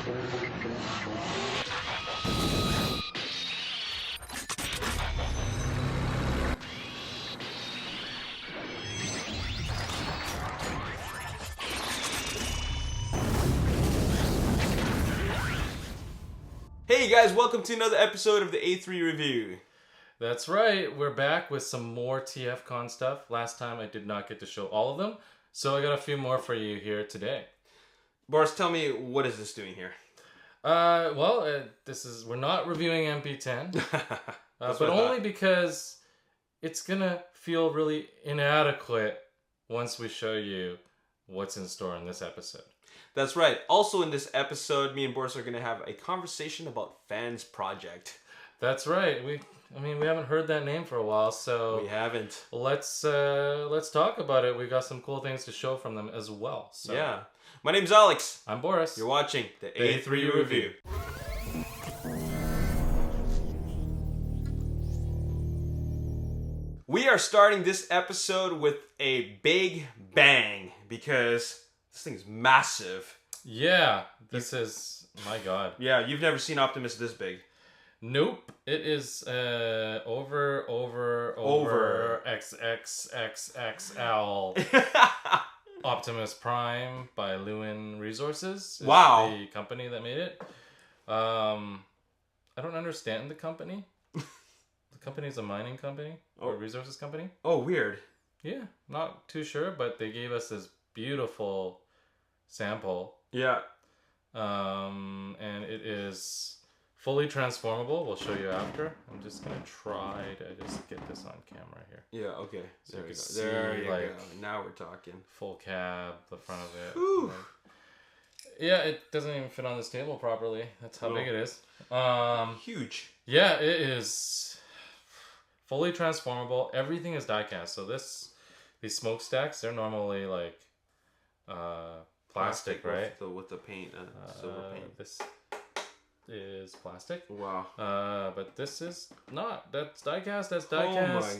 Hey guys, welcome to another episode of the A3 Review. That's right, we're back with some more TFCon stuff. Last time I did not get to show all of them, so I got a few more for you here today. Boris, tell me, what is this doing here? We're not reviewing MP10, but only because it's gonna feel really inadequate once we show you what's in store in this episode. That's right. Also in this episode, me and Boris are going to have a conversation about Fans Project. That's right. We haven't heard that name for a while, so we haven't. Let's talk about it. We got some cool things to show from them as well. So. Yeah. My name's Alex. I'm Boris. You're watching the A3 Review. We are starting this episode with a big bang because this thing's massive. Yeah, this is, my God. Yeah, you've never seen Optimus this big. Nope. It is over XXXXL Optimus Prime by Lewin Resources. Wow. The company that made it. I don't understand the company. The company's a mining company or resources company. Oh, weird. Yeah, not too sure, but they gave us this beautiful sample. Yeah. And it is fully transformable. We'll show you after. I'm just gonna try to just get this on camera here. Yeah. Okay. So There you we go. see, There you like, go. Now we're talking. Full cab, the front of it. Whew. Yeah, it doesn't even fit on this table properly. That's how big it is. Huge. Yeah, it is fully transformable. Everything is die-cast. So these smokestacks, they're normally like plastic, right? With the paint, silver paint. This is plastic. Wow. But this is not. That's die-cast. That's die-cast. Oh my.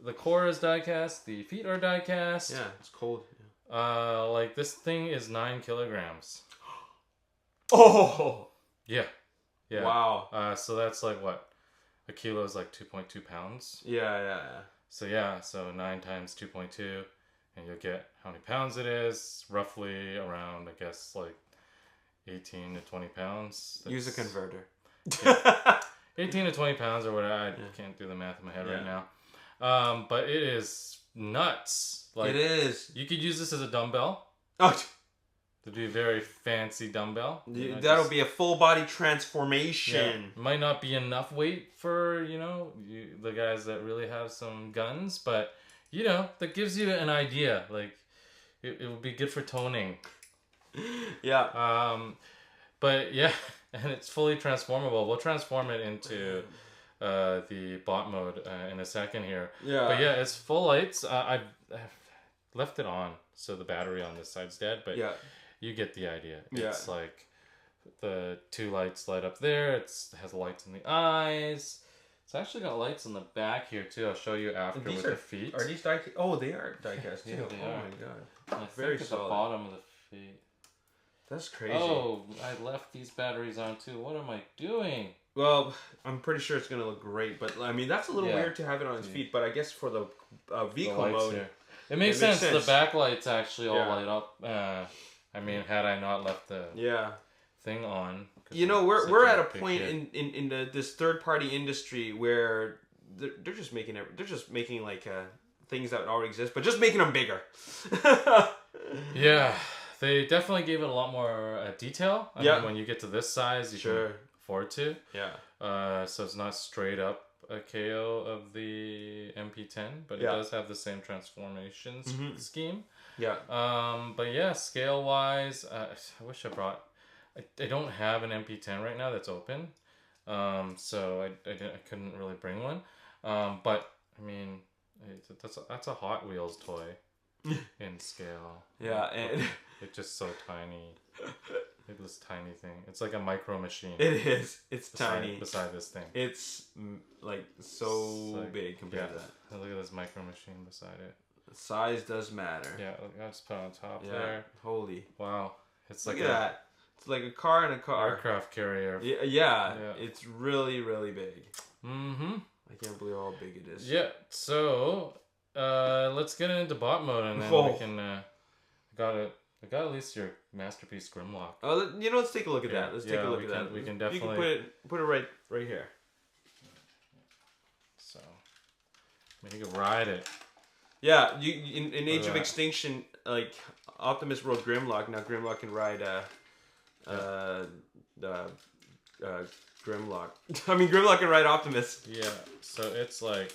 The core is die-cast. The feet are die-cast. Yeah, it's cold. Like this thing is 9 kilograms. Oh. Yeah. Yeah. Wow. So that's like what? A kilo is like 2.2 pounds. Yeah. So 9 times 2.2, and you'll get how many pounds it is. Roughly around, I guess, like 18 to 20 pounds. Use a converter. Yeah. 18 to 20 pounds or whatever. I can't do the math in my head right now. But it is nuts. Like, it is. You could use this as a dumbbell. Oh. To do a very fancy dumbbell. That'll be a full body transformation. Yeah. Might not be enough weight for, the guys that really have some guns, but, that gives you an idea. Like, it would be good for toning. Yeah. But, yeah, and it's fully transformable. We'll transform it into the bot mode in a second here. Yeah. But, yeah, it's full lights. I've left it on, so the battery on this side's dead, but... Yeah. You get the idea. Yeah. It's like the 2 lights light up there. It has lights in the eyes. It's actually got lights on the back here too. I'll show you after with the feet. Are these die-cast? Oh, they are die-cast too. Yeah, they are. My god. I Very think at the bottom of the feet. That's crazy. Oh, I left these batteries on too. What am I doing? Well, I'm pretty sure it's gonna look great, but I mean that's a little weird to have it on its feet. But I guess for the vehicle mode, here. It makes sense. The backlights actually all light up. I mean, had I not left the thing on, we're at a point in this third party industry where they're just making like things that already exist, but just making them bigger. Yeah, they definitely gave it a lot more detail. I mean, when you get to this size, you can afford to. Yeah. So it's not straight up a KO of the MP10, but it does have the same transformation scheme. Yeah. But yeah, scale wise, I wish I brought. I don't have an MP10 right now that's open, so I couldn't really bring one. But I mean, that's a Hot Wheels toy in scale. Yeah, and it's just so tiny. This tiny thing. It's like a micro machine. It is. It's tiny. Beside this thing. It's like so big compared to that. Look at this micro machine beside it. Size does matter. Yeah, I'll just put it on top Yeah. there. Holy. Wow. It's Look like at that. It's like a car and a car. Aircraft carrier. Yeah. It's really, really big. Mm-hmm. I can't believe how big it is. Yeah. So, let's get into bot mode, and then we can. I got at least your masterpiece Grimlock. Oh, let's take a look at that. Let's take a look at that. We can definitely put it right here. So, you can ride it. Yeah, in Age of Extinction, like Optimus rode Grimlock. Now Grimlock can ride Grimlock. I mean, Grimlock can ride Optimus. Yeah. So it's like,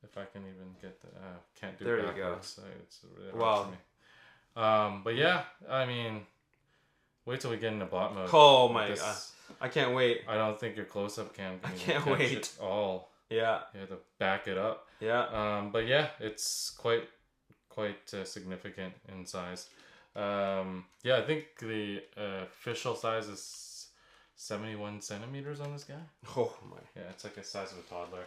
if I can even get the can't do. There backwards, you go. so it's really hard for me. But yeah, I mean, wait till we get into bot mode. Oh my god, I can't wait. I don't think your close-up cam can I can't catch wait. it all. Yeah. You have to back it up. Yeah. But yeah, it's quite significant in size. Yeah, I think the official size is 71 centimeters on this guy. Oh my. Yeah, it's like the size of a toddler.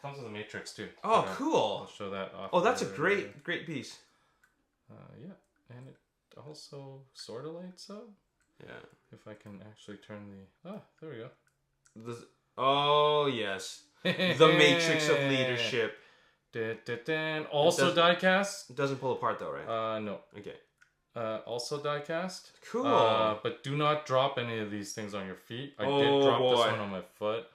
Comes with a matrix too. Oh, cool. I'll show that off. Oh, that's a great piece. Yeah, and it also sort of lights up. Yeah. If I can actually turn the... Oh, there we go. Oh, yes. The Matrix of Leadership. Also die-cast. It doesn't pull apart though, right? No. Okay. Also die-cast. Cool. But do not drop any of these things on your feet. I did drop this one on my foot.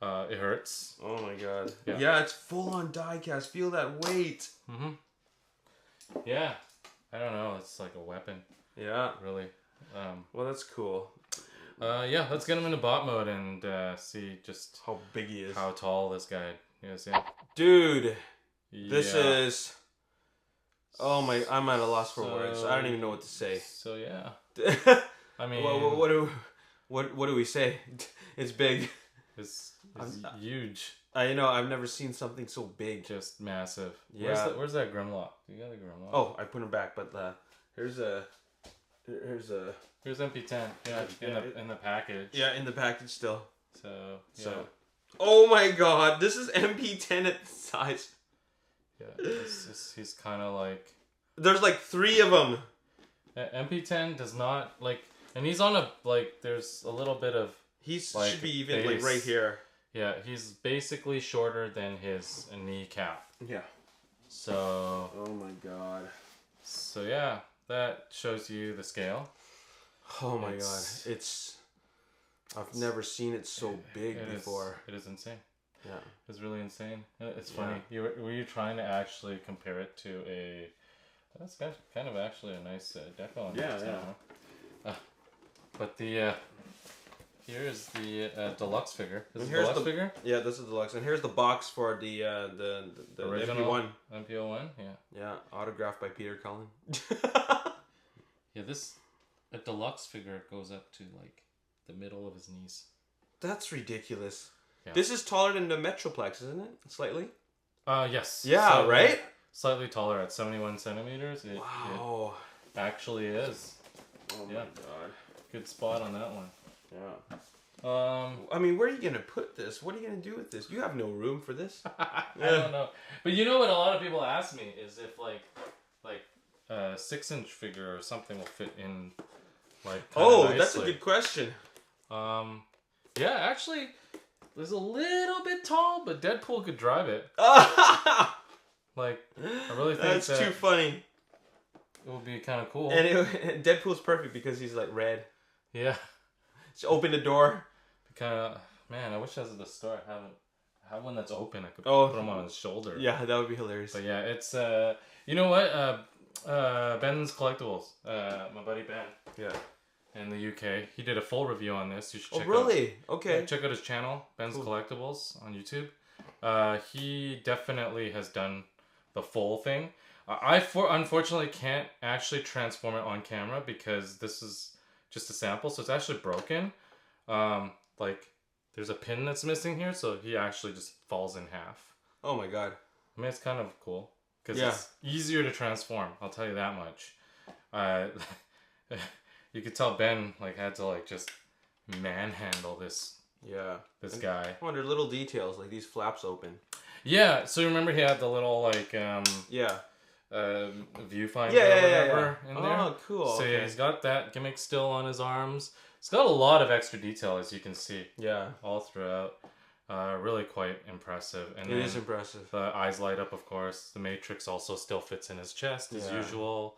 It hurts. Oh my god. Yeah, yeah, it's full on die-cast. Feel that weight. Mm-hmm. Yeah. I don't know. It's like a weapon. Yeah. Really. Well, that's cool. Yeah, let's get him into bot mode and see just how big he is. How tall this guy is. Yeah. Dude. This is... Oh my... I'm at a loss for words. I don't even know what to say. So, yeah. I mean... What do we say? It's big. It's huge. I've never seen something so big. Just massive. Yeah. Where's that Grimlock? You got a Grimlock? Oh, I put him back, but here's MP10. Yeah, in the package. Yeah, in the package still. So. Oh my god, this is MP10 at size. Yeah, he's kind of like. There's like 3 of them. MP10 does not like, and he's on a There's a little bit of. Should be even like right here. Yeah, he's basically shorter than his kneecap. Yeah. So. Oh my god. So yeah, that shows you the scale. Oh my god, I've never seen it so big before. It is insane. Yeah. It's really insane. It's funny. Were you trying to actually compare it to a? That's kind of actually a nice deco on it. Yeah. But here is the deluxe figure. This is the deluxe figure? Yeah, this is the deluxe. And here's the box for the original MP1. MP01, yeah. Yeah, autographed by Peter Cullen. Yeah, a deluxe figure goes up to like the middle of his knees. That's ridiculous. Yeah. This is taller than the Metroplex, isn't it? Slightly? Yes. Yeah, right? Slightly taller at 71 centimeters. Wow. It actually is. Oh my god. Good spot on that one. Yeah. I mean, where are you going to put this? What are you going to do with this? You have no room for this. I don't know. But you know what a lot of people ask me is if like a 6-inch figure or something will fit in that's a good question. Yeah, actually, it's a little bit tall, but Deadpool could drive it. Like, I really think that's too funny. It would be kind of cool. And Deadpool's perfect because he's like red. Yeah. Just open the door. Man, I wish I was at the store. I have one that's open. I could put him on his shoulder. Yeah, that would be hilarious. But yeah, it's you know what? Ben's Collectibles. My buddy Ben. Yeah. In the UK, he did a full review on this. You should check. Oh, really? Okay. Check out his channel, Ben's Collectibles on YouTube. He definitely has done the full thing. I unfortunately can't actually transform it on camera because this is just a sample, so it's actually broken. There's a pin that's missing here, so he actually just falls in half. Oh my god. I mean, it's kind of cool because it's easier to transform. I'll tell you that much. You could tell Ben had to just manhandle this. Yeah. This guy. I wonder little details like these flaps open. Yeah. So you remember he had the little Yeah. viewfinder Yeah, or whatever in there. Oh, cool. So okay. yeah, he's got that gimmick still on his arms. It's got a lot of extra detail, as you can see. Yeah. All throughout. Really quite impressive. And It is impressive. The eyes light up, of course. The Matrix also still fits in his chest as usual.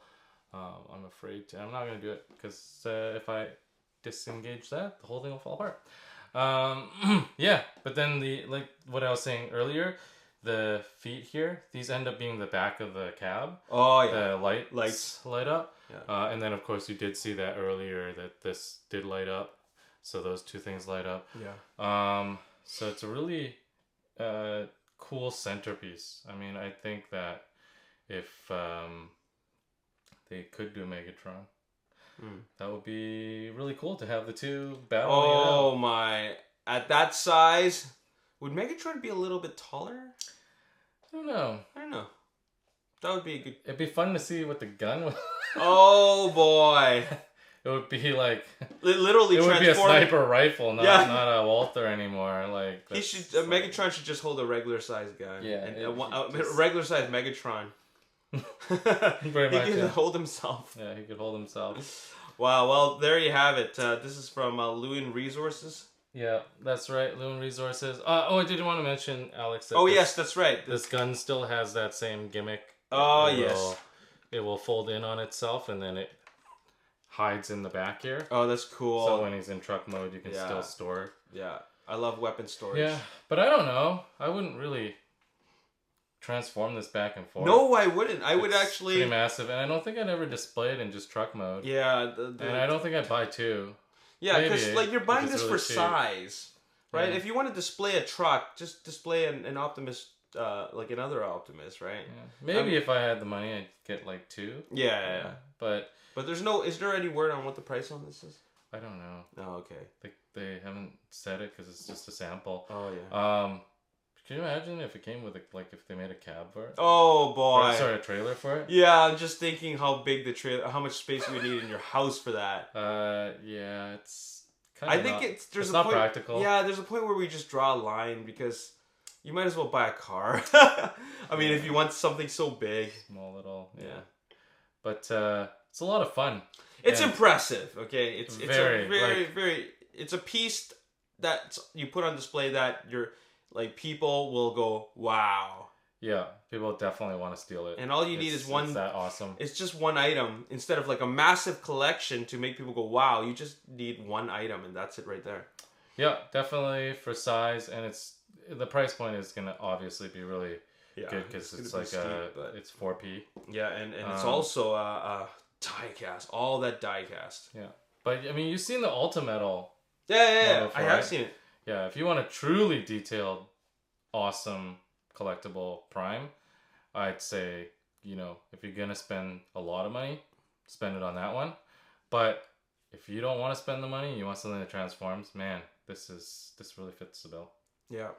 I'm afraid I'm not going to do it because if I disengage that, the whole thing will fall apart. Yeah, but then like what I was saying earlier, the feet here, these end up being the back of the cab. Oh yeah. The lights light up. Yeah. And then of course you did see that earlier that this did light up. So those two things light up. Yeah. So it's a really cool centerpiece. I mean, I think that if they could do Megatron, that would be really cool to have the two battling. Oh my! At that size, would Megatron be a little bit taller? I don't know. That would be a good. It'd be fun to see what the gun was. Oh boy! It would be like literally. It would be a sniper rifle, not a Walther anymore. Like he should. Megatron should just hold a regular sized gun. Yeah, and a regular sized Megatron. Very much. He could hold himself. Yeah, he could hold himself. Wow. Well, there you have it. This is from Lewin Resources. Yeah, that's right. Lewin Resources. I didn't want to mention, Alex. That yes, that's right. This gun still has that same gimmick. Oh, yes. It will fold in on itself, and then it hides in the back here. Oh, that's cool. So when he's in truck mode, you can still store it. Yeah, I love weapon storage. Yeah, but I don't know. I wouldn't really transform this back and forth. No, I wouldn't. I would actually... pretty massive, and I don't think I'd ever display it in just truck mode. Yeah. And I don't think I'd buy two. Yeah, because like you're buying this really for size, right? Yeah. If you want to display a truck, just display an Optimus, like another Optimus, right? Yeah. Maybe if I had the money, I'd get like two. Yeah. But there's no... Is there any word on what the price on this is? I don't know. Oh, okay. They haven't said it because it's just a sample. Oh yeah. Can you imagine if it came with if they made a cab for it? Oh boy. Or, a trailer for it? Yeah, I'm just thinking how big the trailer, how much space you would need in your house for that. Yeah, it's kind of. I think there's a not point, practical. Yeah, there's a point where we just draw a line because you might as well buy a car. I mean, if you want something so big. Small little, yeah. But it's a lot of fun. It's impressive. Okay, it's very, a very. It's a piece that you put on display that people will go, wow. Yeah, people definitely want to steal it. And all you need is one. It's that awesome. It's just one item instead of like a massive collection to make people go, wow. You just need one item, and that's it right there. Yeah, definitely for size, and the price point is gonna obviously be really good because it's like it's 4P. Yeah, and it's also die cast, all that die cast. Yeah, but I mean, you've seen the Ultra Metal. Yeah. Before, I have seen it. Yeah, if you want a truly detailed, awesome collectible Prime, I'd say, if you're gonna spend a lot of money, spend it on that one. But if you don't want to spend the money, you want something that transforms, man, this really fits the bill. Yeah.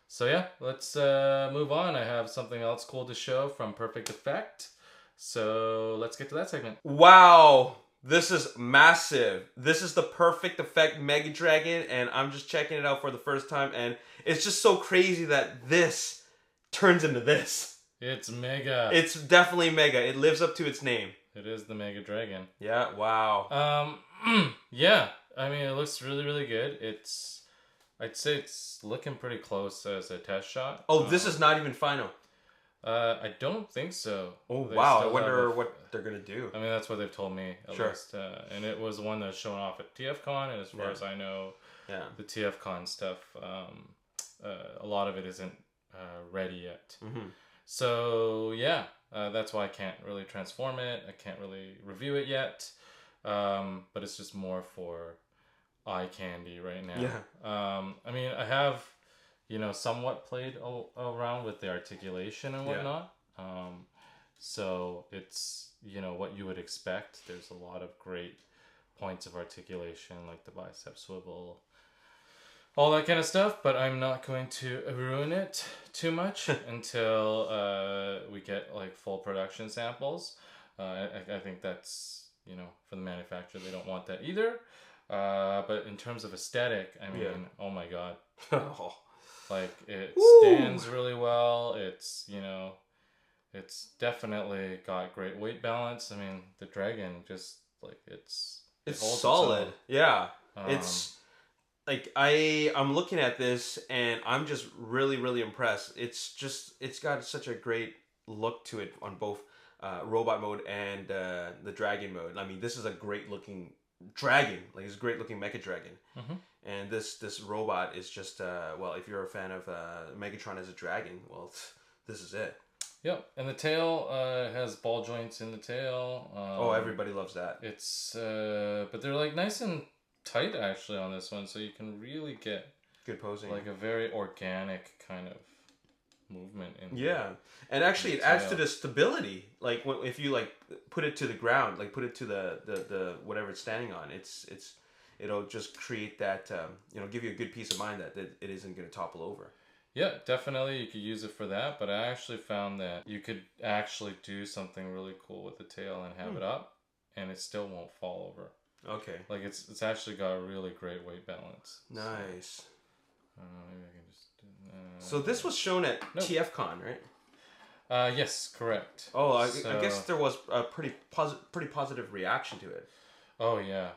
So yeah, let's move on. I have something else cool to show from Perfect Effect. So let's get to that segment. Wow. This is massive. This is the Perfect Effect Mega Dragon, and I'm just checking it out for the first time, and it's just so crazy that this turns into this. It's mega. It's definitely mega. It lives up to its name. It is the Mega Dragon. Yeah, wow. Yeah. I mean, it looks really, really good. I'd say it's looking pretty close as a test shot. Oh, this is not even final. I don't think so. Oh, wow. I wonder what they're going to do. I mean, that's what they've told me, at least. And it was one that was shown off at TFCon, and as far as I know, the TFCon stuff, a lot of it isn't ready yet. Mm-hmm. So, yeah, that's why I can't really transform it. I can't really review it yet. But it's just more for eye candy right now. Yeah. I mean, I have... somewhat played around with the articulation and whatnot. So it's, what you would expect. There's a lot of great points of articulation, like the bicep swivel, all that kind of stuff. But I'm not going to ruin it too much until we get like full production samples. I think that's, for the manufacturer, they don't want that either. But in terms of aesthetic, I mean, oh my God. Like, it stands really well. It's, It's definitely got great weight balance. I mean, the dragon just like it holds solid. its own. Yeah. Um, It's like I'm looking at this and I'm just really impressed. It's got such a great look to it on both robot mode and the dragon mode. I mean, this is a great looking dragon. Like it's a great looking mecha dragon. mhm. And this robot is just well, if you're a fan of Megatron as a dragon, well, this is it. Yep, and the tail has ball joints in the tail. Oh, everybody loves that. It's but they're like nice and tight actually on this one, so you can really get Good posing. like a very organic kind of movement in. Yeah, and actually it adds to the stability. Like if you like put it to the ground, like put it to the whatever it's standing on, it'll just create that give you a good peace of mind that it isn't going to topple over. Yeah, definitely you could use it for that, but I actually found that you could actually do something really cool with the tail and have it up, and it still won't fall over. Okay. Like it's actually got a really great weight balance. Nice. So, maybe I can just. So this was shown at TFCon, right? Yes, correct. Oh, I guess there was a pretty positive reaction to it. Oh yeah.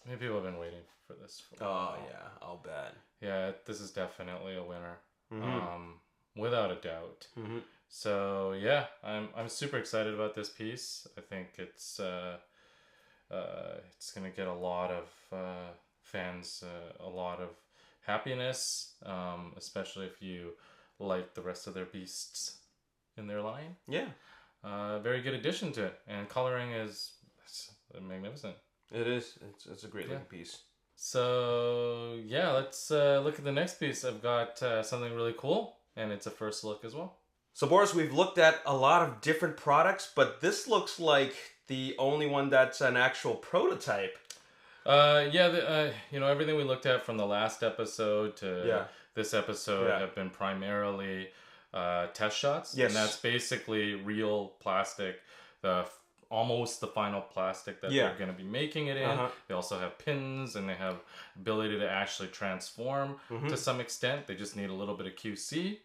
Maybe people have been waiting for this. For a while. Yeah, I'll bet. Yeah, this is definitely a winner. Mm-hmm. Without a doubt. Mm-hmm. So yeah, I'm super excited about this piece. I think it's gonna get a lot of fans, a lot of happiness, especially if you like the rest of their beasts in their line. Yeah. Very good addition to it, and coloring is magnificent. It is. It's a great looking piece. So yeah, let's look at the next piece. I've got something really cool, and it's a first look as well. So Boris, we've looked at a lot of different products, but this looks like the only one that's an actual prototype. Everything we looked at from the last episode to this episode have been primarily test shots. Yes. And that's basically real plastic, almost the final plastic that they're going to be making it in. They also have pins, and they have ability to actually transform to some extent. They just need a little bit of QC.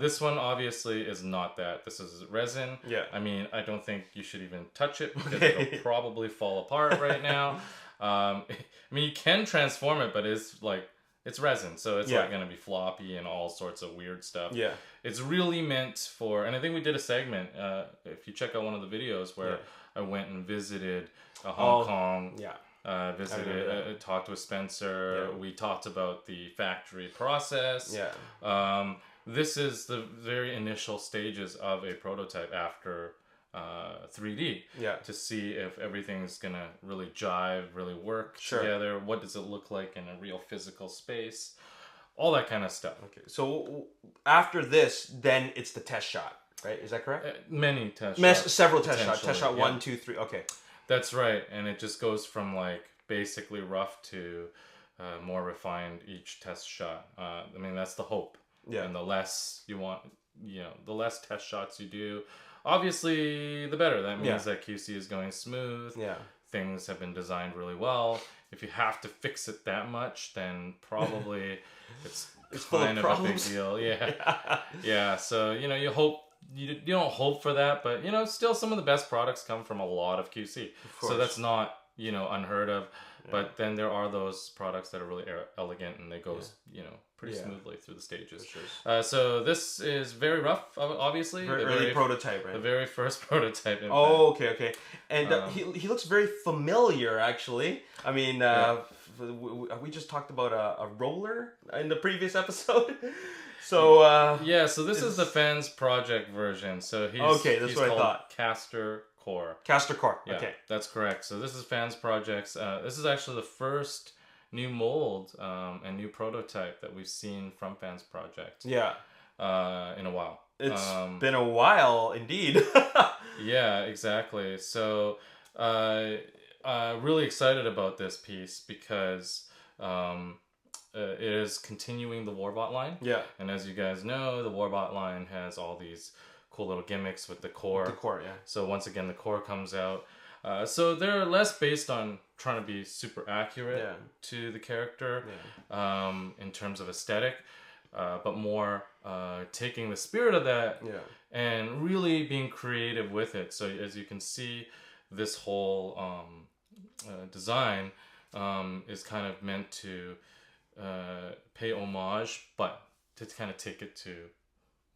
This one obviously is not that. This is resin. Yeah. I mean, I don't think you should even touch it because it'll probably fall apart right now. I mean, you can transform it, but it's resin, so it's like going to be floppy and all sorts of weird stuff. Yeah. It's really meant for, and I think we did a segment, if you check out one of the videos where I went and visited Hong Kong. Yeah. Talked with Spencer. Yeah. We talked about the factory process. Yeah. This is the very initial stages of a prototype after 3D. Yeah. To see if everything's gonna really jive, really work together. What does it look like in a real physical space? All that kind of stuff. Okay. So after this, then it's the test shot, right? Is that correct? Many test shots. Several test shots. Test shot 1, 2, 3. Okay. That's right, and it just goes from like basically rough to more refined each test shot. I mean, that's the hope. Yeah. And the less you want, the less test shots you do, obviously, the better. That means that QC is going smooth. Yeah. Things have been designed really well. If you have to fix it that much, then probably it's kind of a big deal. Yeah. Yeah. So, you hope, you don't hope for that, but, still some of the best products come from a lot of QC. So that's not, unheard of. Yeah. But then there are those products that are really elegant and they go, pretty smoothly through the stages. Sure. So this is very rough, obviously. Very early prototype, right? The very first prototype. Okay. And he looks very familiar, actually. I mean, we just talked about a roller in the previous episode. So so this is the Fans Project version. So he's that's what I thought. Caster Core. Caster Core. Yeah, okay, that's correct. So this is Fans Projects. This is actually the first new mold and new prototype that we've seen from Fans Project. Yeah. In a while. It's been a while, indeed. Yeah, exactly. So, really excited about this piece because it is continuing the Warbot line. Yeah. And as you guys know, the Warbot line has all these cool little gimmicks with the core. The core, yeah. So once again, the core comes out. So they're less based on trying to be super accurate to the character in terms of aesthetic. but more taking the spirit of that Yeah. and really being creative with it. So as you can see, this whole design is kind of meant to pay homage, but to kind of take it to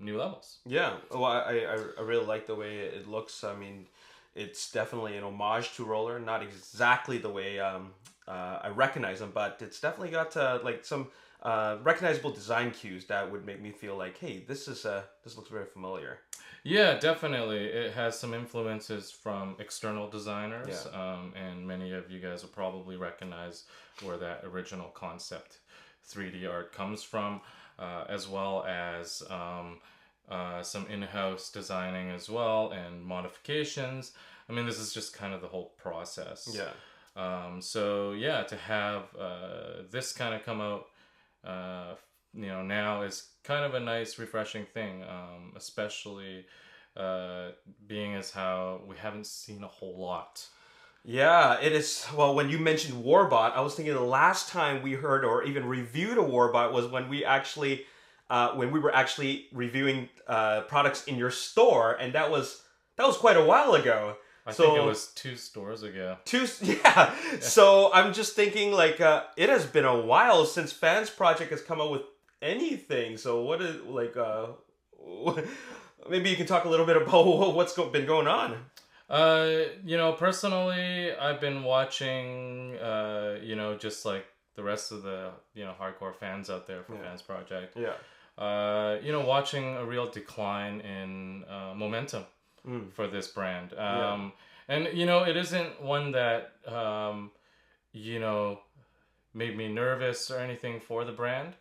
new levels. Yeah, well, I really like the way it looks. I mean, it's definitely an homage to Roller, not exactly the way I recognize them, but it's definitely got like some recognizable design cues that would make me feel like, hey, this looks very familiar. Yeah, definitely. It has some influences from external designers, and many of you guys will probably recognize where that original concept 3D art comes from, as well as some in-house designing as well and modifications. I mean, this is just kind of the whole process. Yeah. So yeah, to have this kind of come out, now is kind of a nice, refreshing thing, especially being as how we haven't seen a whole lot. Yeah, it is. Well, when you mentioned Warbot, I was thinking the last time we heard or even reviewed a Warbot was when we were actually reviewing products in your store, and that was quite a while ago. I think it was 2 stores ago. Yeah. So I'm just thinking, like, it has been a while since Fans Project has come out with anything. So what is, like, maybe you can talk a little bit about what's been going on. Personally, I've been watching, just like the rest of the, hardcore fans out there for Fans Project. Yeah. Watching a real decline in momentum for this brand. And, it isn't one that, made me nervous or anything for the brand.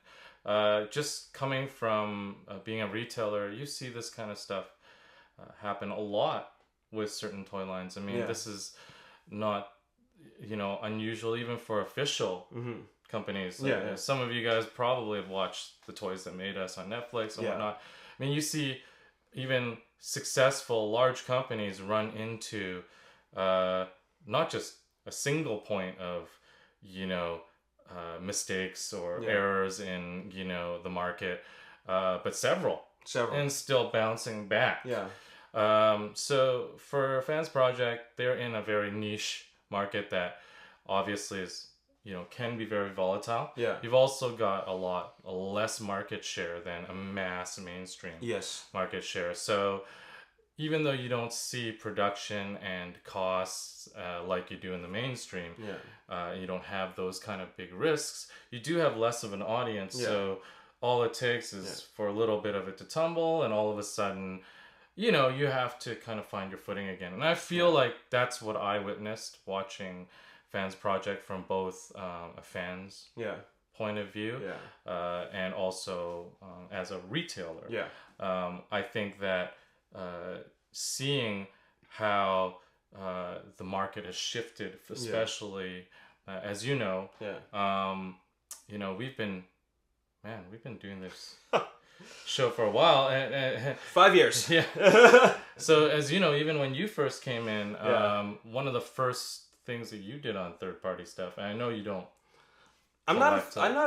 Just coming from being a retailer, you see this kind of stuff happen a lot with certain toy lines. I mean, this is not, unusual even for official companies. Some of you guys probably have watched The Toys That Made Us on Netflix and whatnot. I mean, you see even successful large companies run into not just a single point of, mistakes or errors in, the market, but several. And still bouncing back. So for Fans Project, they're in a very niche market that obviously is, can be very volatile. You've also got a lot less market share than a mass mainstream market share. So even though you don't see production and costs like you do in the mainstream, you don't have those kind of big risks, you do have less of an audience. So all it takes is for a little bit of it to tumble, and all of a sudden, you have to kind of find your footing again. And I feel like that's what I witnessed watching Fans Project from both a fan's point of view and also as a retailer. I think that seeing how the market has shifted, especially as we've been doing this show for a while, and 5 years. So as even when you first came in, one of the first things that you did on third-party stuff, and I know you don't. I'm not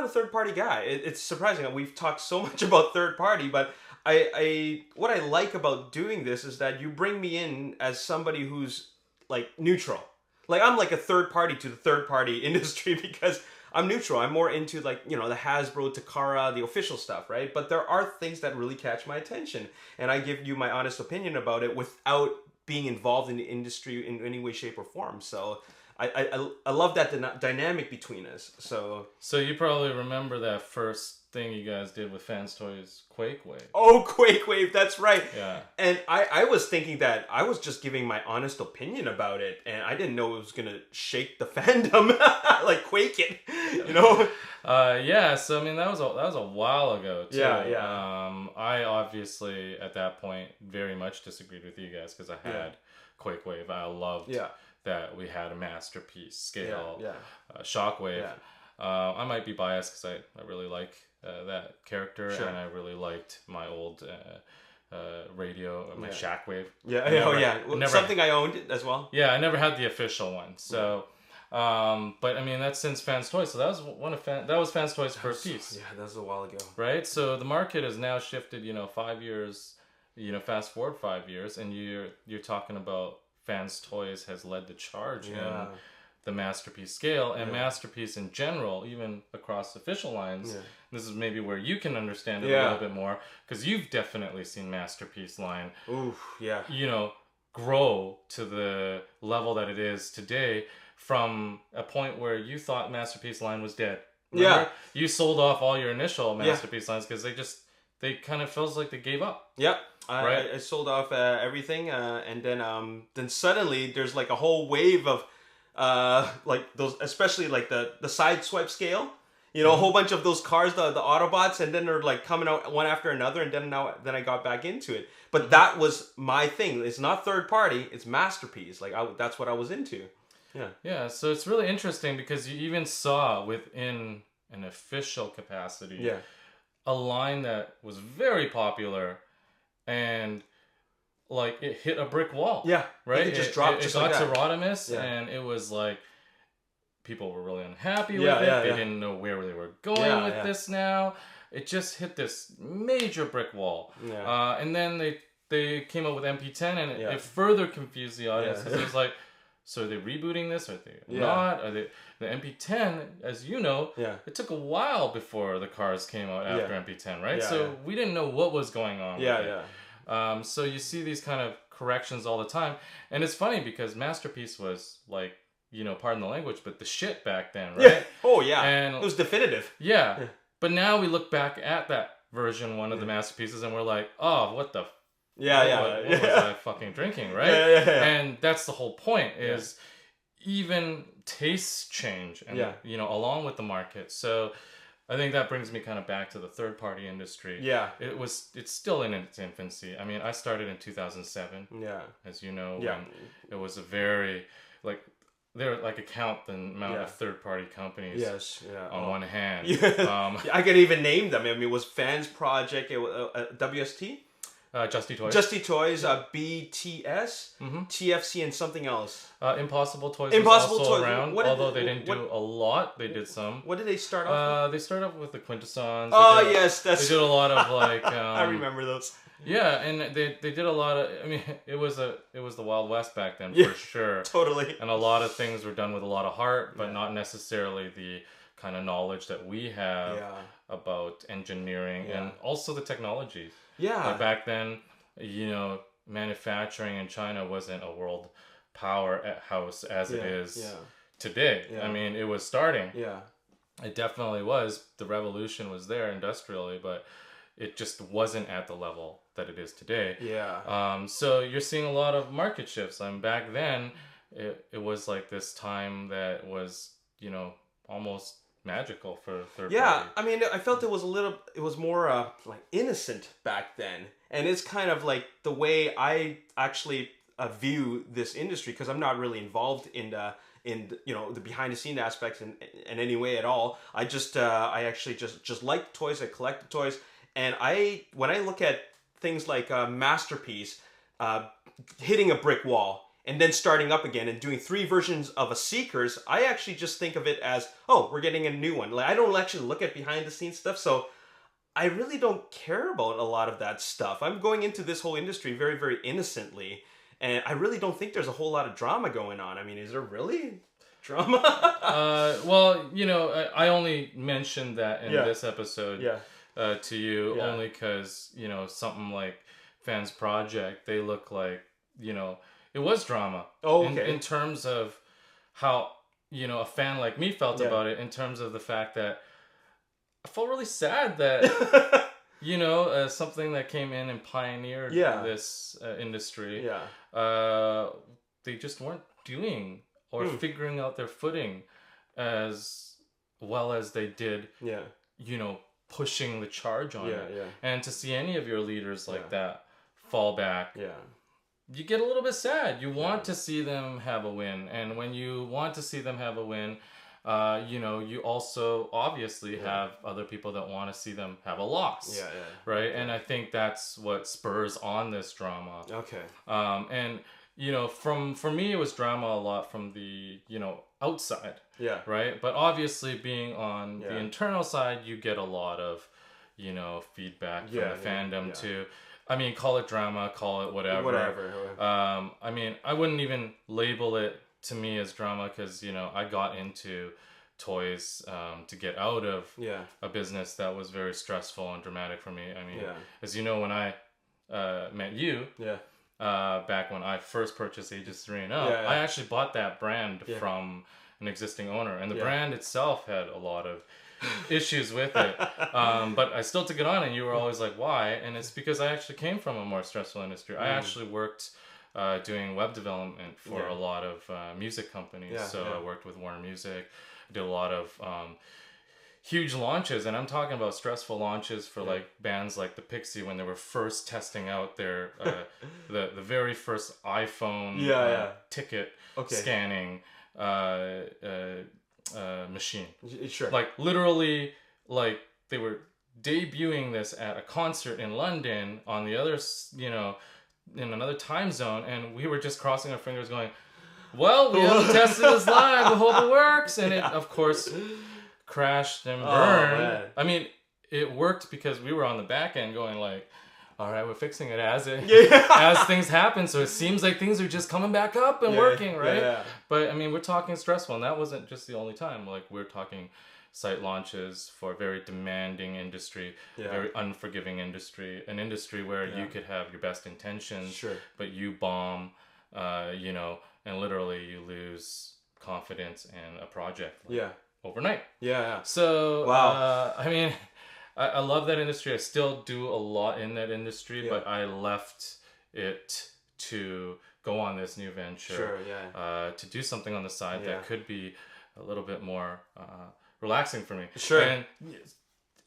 a third-party guy. It's surprising. We've talked so much about third-party, but what I like about doing this is that you bring me in as somebody who's like neutral. Like I'm like a third party to the third party industry because I'm neutral. I'm more into like, the Hasbro, Takara, the official stuff, right? But there are things that really catch my attention, and I give you my honest opinion about it without being involved in the industry in any way, shape, or form. So I love that dynamic between us. So you probably remember that first thing you guys did with Fans Toys, Quake Wave. Oh, Quake Wave, that's right. Yeah. And I was thinking that I was just giving my honest opinion about it, and I didn't know it was gonna shake the fandom, like quake it, So I mean that was a while ago too. I obviously at that point very much disagreed with you guys because I had Quake Wave. I loved that we had a masterpiece scale Shockwave. I might be biased because I really like that character, and I really liked my old radio, my Shockwave. Something I owned as well. Yeah, I never had the official one, so But I mean, that's since Fans Toys. So that was that was Fans Toys' first piece. Yeah, that was a while ago. Right? So the market has now shifted, 5 years, fast forward 5 years, and you're talking about Fans Toys has led the charge in the Masterpiece scale, and Masterpiece in general, even across official lines. Yeah. This is maybe where you can understand it a little bit more, because you've definitely seen Masterpiece line, grow to the level that it is today, from a point where you thought Masterpiece line was dead. Remember? Yeah. You sold off all your initial Masterpiece lines because they kind of feels like they gave up. Yep. I sold off everything, and then suddenly there's like a whole wave of like those, especially like the side swipe scale. A whole bunch of those cars, the Autobots, and then they're like coming out one after another, and then I got back into it. But that was my thing. It's not third party, it's Masterpiece. Like that's what I was into. Yeah. Yeah, so it's really interesting because you even saw within an official capacity a line that was very popular, and like it hit a brick wall. Yeah. Right? It just dropped. It got to Rodimus, and it was like people were really unhappy with it. They didn't know where they were going with this now. It just hit this major brick wall. Yeah. And then they came up with MP10, and it further confused the audience, because it was like, so are they rebooting this? Are they not? Are they the MP10? As you know, it took a while before the cars came out after MP10, right? So we didn't know what was going on. So you see these kind of corrections all the time, and it's funny because Masterpiece was like, pardon the language, but the shit back then, right? Yeah. Oh yeah, and it was definitive. Yeah. But now we look back at that version 1 of the Masterpieces, and we're like, oh, what the. What was I fucking drinking, right? Yeah. And that's the whole point, is even tastes change, and along with the market. So I think that brings me kind of back to the third party industry. Yeah. It's still in its infancy. I mean, I started in 2007. Yeah. As you know, when it was a very they're like count the amount of third party companies on one hand. I could even name them. I mean, it was Fans Project, it was WST. Justy Toys. Justy Toys, BTS, TFC, and something else. Impossible Toys was also around, although they didn't do a lot. They did some. What did they start off with? They started off with the Quintessons. They did a lot of like... I remember those. Yeah, and they did a lot of... I mean, it was the Wild West back then, for sure. Totally. And a lot of things were done with a lot of heart, but not necessarily the kind of knowledge that we have about engineering and also the technologies. Yeah. Like back then, manufacturing in China wasn't a world powerhouse as it is today. Yeah. I mean, it was starting. Yeah. It definitely was. The revolution was there industrially, but it just wasn't at the level that it is today. Yeah. So you're seeing a lot of market shifts. Back then, it was like this time that was, almost magical for third party. I mean, I felt it was more like innocent back then, and it's kind of like the way I actually view this industry, because I'm not really involved in the behind the scene aspects in any way at all. I actually just like toys. I collect the toys, and when I look at things like Masterpiece hitting a brick wall and then starting up again and doing 3 versions of a Seekers, I actually just think of it as, oh, we're getting a new one. Like, I don't actually look at behind the scenes stuff, so I really don't care about a lot of that stuff. I'm going into this whole industry very, very innocently, and I really don't think there's a whole lot of drama going on. I mean, is there really drama? Well, I only mentioned that in this episode to you only because, something like Fans Project, they look like, it was drama. Oh, okay. In terms of how, a fan like me felt about it, in terms of the fact that I felt really sad that, something that came in and pioneered this industry, they just weren't doing or figuring out their footing as well as they did, pushing the charge on it. Yeah. And to see any of your leaders like that fall back, you get a little bit sad. You want to see them have a win. And when you want to see them have a win, you also obviously have other people that want to see them have a loss. Right? Yeah. And I think that's what spurs on this drama. Okay. And, for me, it was drama a lot from the, outside. Yeah. Right? But obviously being on Yeah. the internal side, you get a lot of, feedback from the fandom too. I mean, call it drama, call it whatever. Whatever. I mean, I wouldn't even label it to me as drama because, I got into toys to get out of a business that was very stressful and dramatic for me. I mean, as you know, when I met you, back when I first purchased Ages 3 and Up, I actually bought that brand from an existing owner, and the brand itself had a lot of issues with it, but I still took it on, and you were always like, why? And it's because I actually came from a more stressful industry. I actually worked doing web development for a lot of music companies. I worked with Warner Music, did a lot of huge launches, and I'm talking about stressful launches for like bands like the Pixie when they were first testing out their the very first iPhone ticket scanning machine. Sure. Like literally, like they were debuting this at a concert in London on the other, in another time zone, and we were just crossing our fingers going, well, we haven't tested this live, we hope it works. And it, of course, crashed and burned. I mean, it worked because we were on the back end going like, all right, we're fixing it as things happen. So it seems like things are just coming back up and working, right? But I mean, we're talking stressful, and that wasn't just the only time. Like we're talking site launches for a very demanding industry, a very unforgiving industry, an industry where you could have your best intentions, but you bomb, and literally you lose confidence in a project overnight. So, I mean, I love that industry. I still do a lot in that industry, but I left it to go on this new venture, to do something on the side that could be a little bit more relaxing for me. And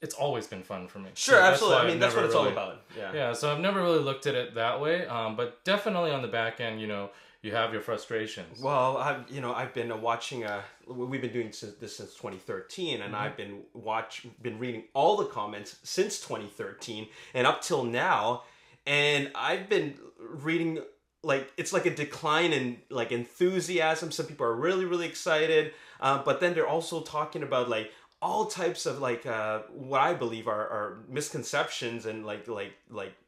it's always been fun for me. Absolutely. I mean, that's what it's all about. So I've never really looked at it that way, but definitely on the back end, you have your frustrations. Well, I've been watching. We've been doing this since 2013, and I've been reading all the comments since 2013 and up till now, and I've been reading like it's like a decline in like enthusiasm. Some people are really, really excited, but then they're also talking about like all types of like what I believe are misconceptions and like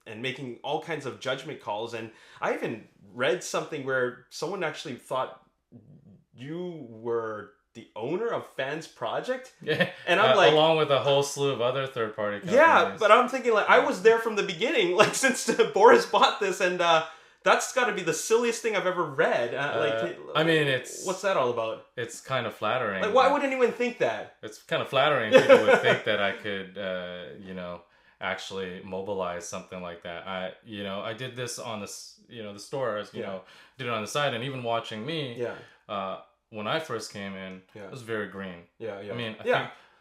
and making all kinds of judgment calls. And I even read something where someone actually thought you were the owner of Fans Project. And I'm like, along with a whole slew of other third party companies. But I'm thinking like I was there from the beginning, like since Boris bought this, and that's got to be the silliest thing I've ever read. I mean, what's that all about? It's kind of flattering. Like, why would anyone think that? It's kind of flattering. People would think that I could, actually mobilize something like that. I did this on the store, as did it on the side, and even watching me. When I first came in, it was very green. I mean,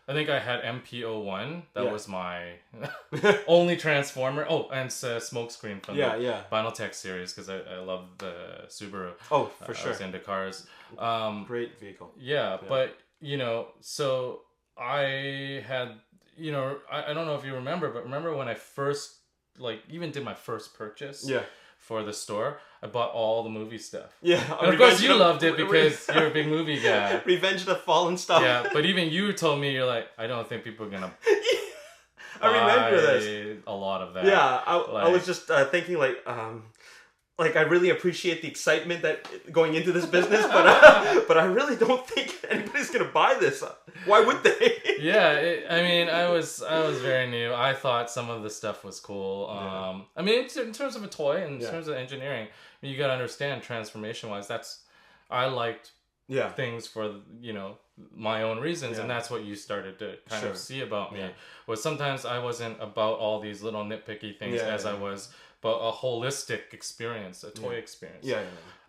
I think I had MPO1. That was my only Transformer. Oh, and Smokescreen from the Vinyltech series, because I love the Subaru. Oh, for sure. I was into cars. Great vehicle. But, so I had, I don't know if you remember, but remember when I first, even did my first purchase for the store, I bought all the movie stuff. And of course you loved it because you're a big movie guy. Revenge of the Fallen stuff. But even you told me, you're like, I don't think people are going to I remember this. A lot of that. I was just thinking like I really appreciate the excitement that going into this business, but I really don't think anybody's gonna buy this. Why would they? I was very new. I thought some of the stuff was cool. I mean, in terms of a toy, and in terms of engineering, I mean, you gotta understand transformation wise. I liked things for my own reasons, and that's what you started to kind of see about me. Was sometimes I wasn't about all these little nitpicky things I was. But a holistic experience, a toy experience.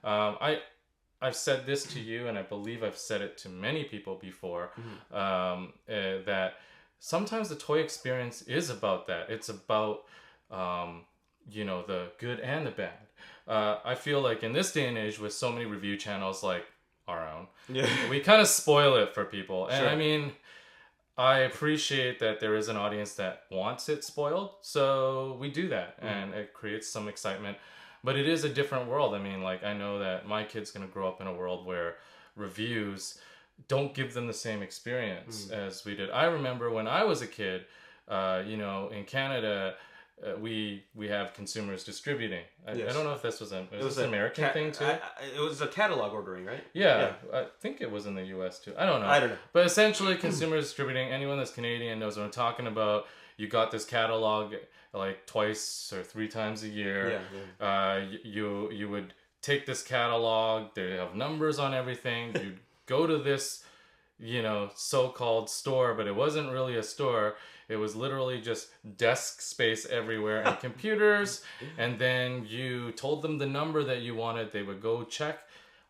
I've said this to you, and I believe I've said it to many people before, that sometimes the toy experience is about that. It's about, the good and the bad. I feel like in this day and age, with so many review channels like our own, we kind of spoil it for people. And I mean, I appreciate that there is an audience that wants it spoiled, so we do that, and it creates some excitement. But it is a different world. I mean, like, I know that my kid's going to grow up in a world where reviews don't give them the same experience as we did. I remember when I was a kid, in Canada, we have consumers distributing. I don't know if this was an American thing too. It was a catalog ordering, right? Yeah, I think it was in the U.S. too. I don't know. But essentially, consumer distributing. Anyone that's Canadian knows what I'm talking about. You got this catalog like twice or 3 times a year. You would take this catalog. They have numbers on everything. You'd go to this, so-called store, but it wasn't really a store. It was literally just desk space everywhere and computers. And then you told them the number that you wanted. They would go check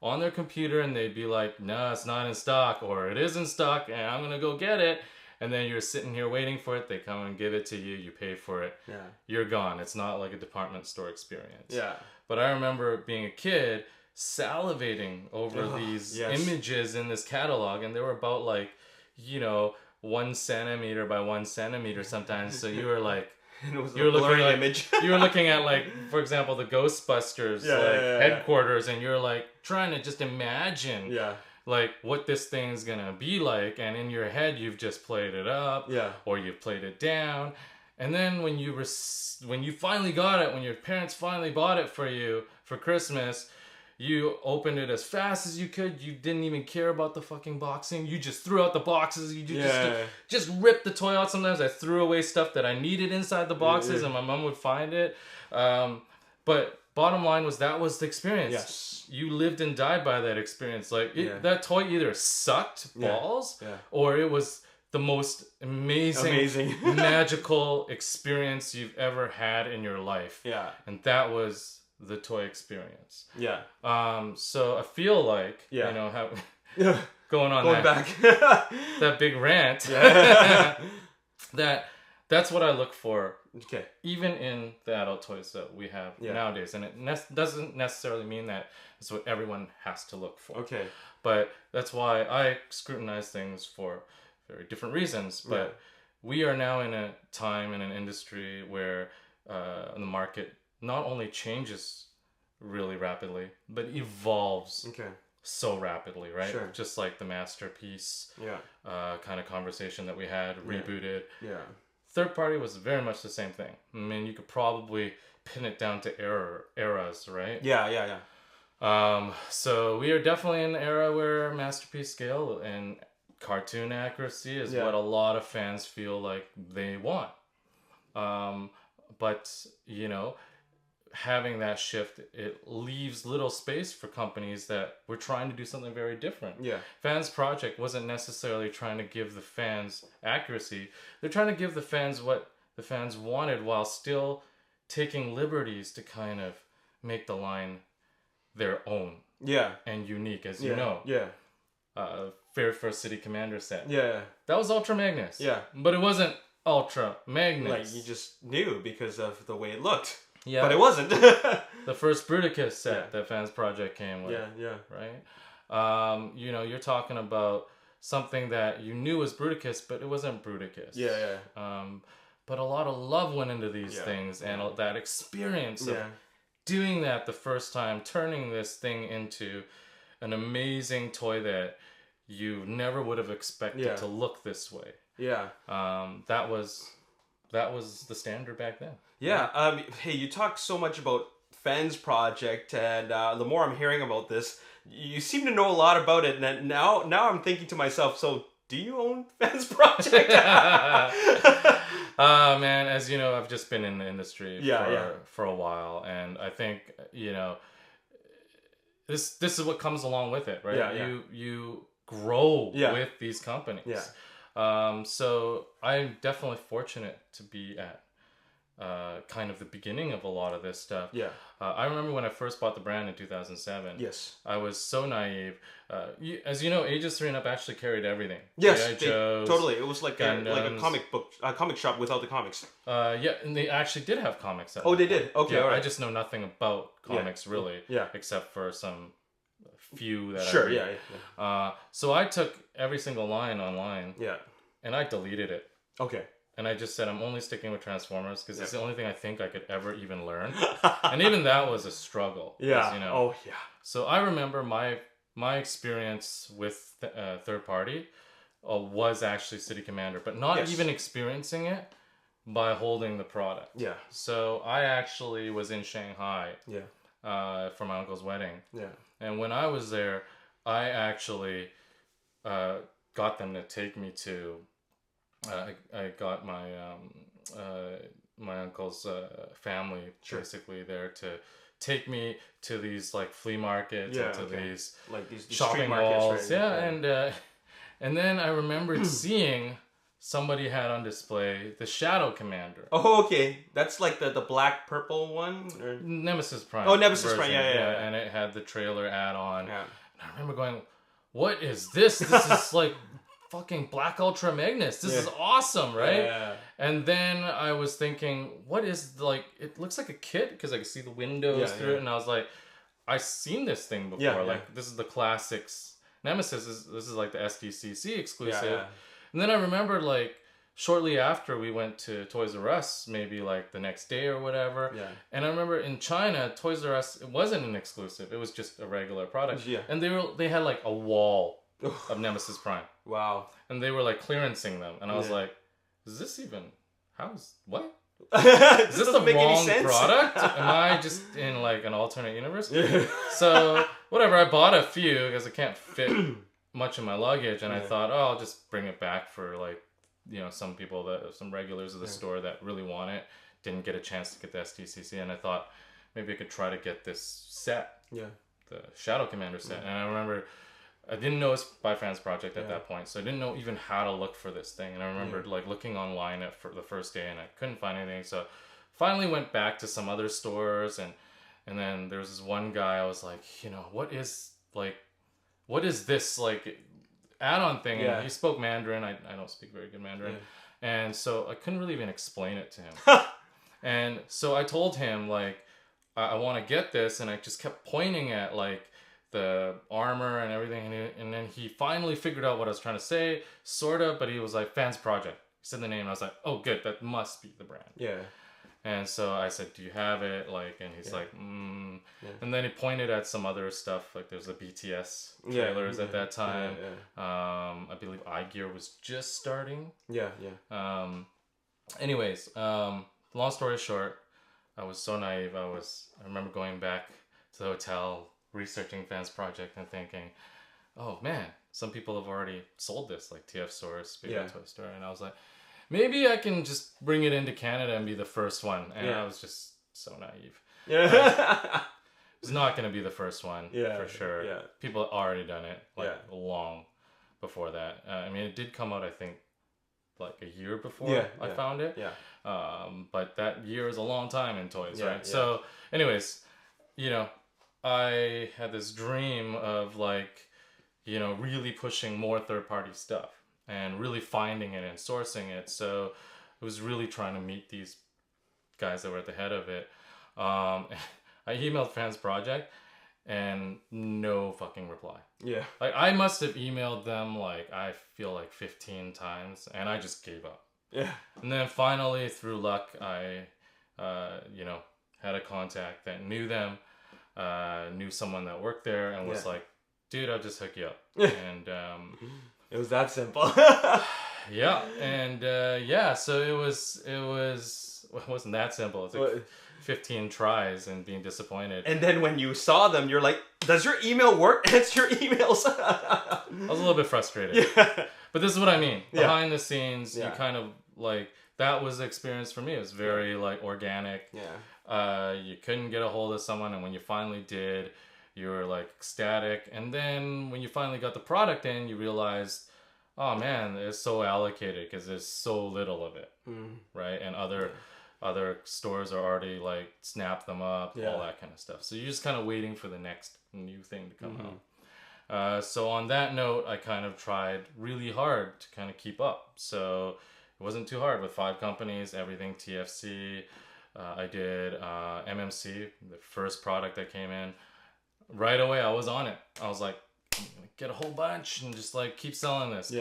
on their computer and they'd be like, no, it's not in stock, or it is in stock and I'm going to go get it. And then you're sitting here waiting for it. They come and give it to you. You pay for it. Yeah. You're gone. It's not like a department store experience. Yeah. But I remember being a kid salivating over these images in this catalog. And they were about 1 centimeter by 1 centimeter sometimes. So you were like, it was you were looking at image. You were looking at for example, the Ghostbusters headquarters, and you're like trying to just imagine what this thing's gonna be like, and in your head you've just played it up, or you've played it down, and then when you finally got it, when your parents finally bought it for you for Christmas, you opened it as fast as you could. You didn't even care about the fucking boxing. You just threw out the boxes. You just ripped the toy out. Sometimes I threw away stuff that I needed inside the boxes, and my mom would find it. But bottom line was that was the experience. Yes. You lived and died by that experience. That toy either sucked balls or it was the most amazing. magical experience you've ever had in your life. Yeah. And that was the toy experience. Yeah. So I feel like, going back that big rant, that's what I look for. Okay. Even in the adult toys that we have nowadays, and it doesn't necessarily mean that it's what everyone has to look for. Okay. But that's why I scrutinize things for very different reasons. But we are now in a time in an industry where the market not only changes really rapidly, but evolves so rapidly, right? Sure. Just like the Masterpiece kind of conversation that we had, rebooted. Yeah. Third party was very much the same thing. I mean, you could probably pin it down to eras, right? Yeah. So we are definitely in an era where Masterpiece scale and cartoon accuracy is what a lot of fans feel like they want. But, having that shift, it leaves little space for companies that were trying to do something very different. Yeah. Fans Project wasn't necessarily trying to give the fans accuracy. They're trying to give the fans what the fans wanted while still taking liberties to kind of make the line their own. Yeah. And unique, as you know. Yeah. Fair First City Commander set. Yeah. That was Ultra Magnus. Yeah. But it wasn't Ultra Magnus. You just knew because of the way it looked. Yeah. But it wasn't. The first Bruticus set that Fans Project came with. Yeah. Right? You're talking about something that you knew was Bruticus, but it wasn't Bruticus. Yeah. But a lot of love went into these things, and that experience of doing that the first time, turning this thing into an amazing toy that you never would have expected to look this way. Yeah. That was the standard back then. Yeah. Hey, you talk so much about Fans Project, and the more I'm hearing about this, you seem to know a lot about it. And now I'm thinking to myself, so do you own Fans Project? Man, as you know, I've just been in the industry for a while, and I think this is what comes along with it, right? You grow with these companies. Yeah. So I'm definitely fortunate to be at kind of the beginning of a lot of this stuff. Yeah. I remember when I first bought the brand in 2007. Yes. I was so naive. As you know, Ages 3 and Up actually carried everything. Yes, totally. It was like a comic shop without the comics. Yeah, and they actually did have comics. They did? Okay, all right. I just know nothing about comics, really. Yeah. Except for some few that I read. Yeah. So I took every single line online. Yeah. And I deleted it. Okay. And I just said, I'm only sticking with Transformers because it's the only thing I think I could ever even learn. And even that was a struggle. Yeah. Oh, yeah. So I remember my my experience with third party was actually City Commander, but not even experiencing it by holding the product. Yeah. So I actually was in Shanghai. Yeah. For my uncle's wedding. Yeah. And when I was there, I actually got them to take me to. I got my my uncle's family basically there to take me to these like flea markets and to these like these shopping malls. Right? And then I remembered seeing somebody had on display the Shadow Commander. Oh, okay. That's like the black purple one? Or... Nemesis Prime. Oh, Nemesis Prime. Yeah. And it had the trailer add-on. Yeah. And I remember going, what is this? This is like fucking Black Ultra Magnus. This is awesome, right? Yeah. And then I was thinking, what is, like, it looks like a kit because I could see the windows through it. And I was like, I've seen this thing before. Yeah, like, this is the classics. Nemesis, this is like the SDCC exclusive. Yeah. And then I remembered, like, shortly after we went to Toys R Us, maybe like the next day or whatever. Yeah. And I remember in China, Toys R Us, it wasn't an exclusive. It was just a regular product. Yeah. And they had like a wall of Nemesis Prime. Wow. And they were like clearancing them. And I was like, is this even, what? Is this the wrong product? Am I just in like an alternate universe? So whatever, I bought a few because it can't fit much in my luggage. And I thought, oh, I'll just bring it back for like, you know, some regulars of the store that really want it, didn't get a chance to get the STCC, and I thought maybe I could try to get this set, the Shadow Commander set. And I remember I didn't know it's by Fans Project at that point, so I didn't know even how to look for this thing. And I remember like looking online for the first day, and I couldn't find anything. So finally went back to some other stores, and then there was this one guy. I was like, you know, what is this like add-on thing? And he spoke Mandarin. I don't speak very good Mandarin, and so I couldn't really even explain it to him. And so I told him like I want to get this, and I just kept pointing at like the armor and everything, and then he finally figured out what I was trying to say, sort of, but he was like, Fans Project. He said the name, and I was like, oh good, that must be the brand. Yeah. And so I said, do you have it? Like, and he's like, And then he pointed at some other stuff, like there's the BTS trailers at that time. I believe iGear was just starting. Anyways, long story short, I was so naive. I remember going back to the hotel, researching Fans Project and thinking, oh man, some people have already sold this, like TF Source, Big Toy Store. And I was like, maybe I can just bring it into Canada and be the first one. And I was just so naive. It's not going to be the first one, for sure. People had already done it, like long before that. I mean, it did come out, I think, like a year before I found it. But that year is a long time in toys, right? So anyways, you know, I had this dream of like, you know, really pushing more third-party stuff and really finding it and sourcing it. So I was really trying to meet these guys that were at the head of it. I emailed Fans Project and no fucking reply. Like I must have emailed them like, I feel like 15 times, and I just gave up. And then finally, through luck, I, you know, had a contact that knew them. Knew someone that worked there and was like, dude, I'll just hook you up. And it was that simple. So it wasn't that simple. It's like 15 tries and being disappointed. And then when you saw them, you're like, does your email work? Answer your emails. I was a little bit frustrated. But this is what I mean. Behind the scenes, you kind of like, that was the experience for me. It was very like organic. You couldn't get a hold of someone, and when you finally did, you were like ecstatic. And then when you finally got the product in, you realized, oh man, it's so allocated because there's so little of it, right? And other stores are already like snap them up, all that kind of stuff. So you're just kind of waiting for the next new thing to come out. So on that note, I kind of tried really hard to kind of keep up. So it wasn't too hard with 5 companies, everything TFC. I did MMC, the first product that came in. Right away, I was on it. I was like, I'm gonna get a whole bunch and just like keep selling this.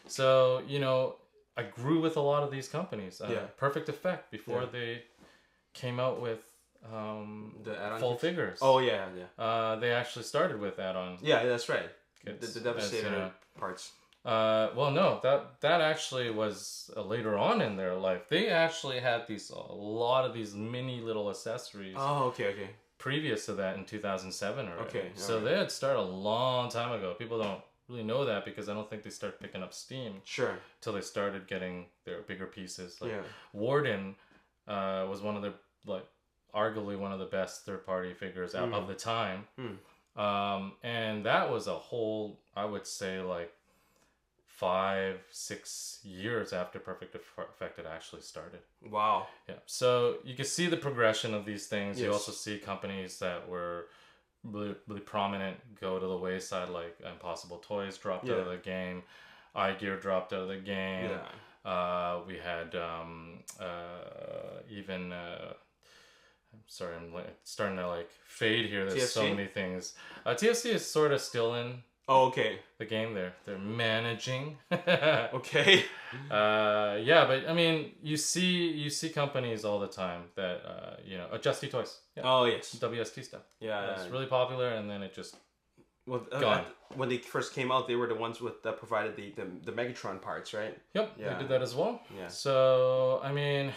So, you know, I grew with a lot of these companies. Perfect Effect, before they came out with The add-on full kits? figures. Oh yeah. They actually started with add-on. Yeah, that's right. Kits, The Devastator as, you know, parts. well, no, that actually was later on in their life. They actually had a lot of these mini little accessories. Oh, okay. Previous to that in 2007 already. Okay, So alright. they had started a long time ago. People don't really know that because I don't think they started picking up steam Sure. till they started getting their bigger pieces. Like Yeah. Warden was one of the, like, arguably one of the best third-party figures out of the time. And that was a whole, I would say, like 5-6 years after Perfect Effect actually started. Wow. Yeah. So you can see the progression of these things. You Yes. also see companies that were really, really prominent go to the wayside, like Impossible Toys dropped out of the game, iGear dropped out of the game. Yeah. We had even I'm sorry, I'm starting to like fade here. There's so TFC? many things. TFC is sort of still in Oh, okay. the game. They're managing. Okay. Yeah, but I mean, you see companies all the time that Justy Toys. Yeah. Oh, yes. WST stuff. Yeah. It's really popular, and then it just Well, gone. When they first came out, they were the ones that provided the Megatron parts, right? Yep, Yeah. they did that as well. Yeah. So I mean,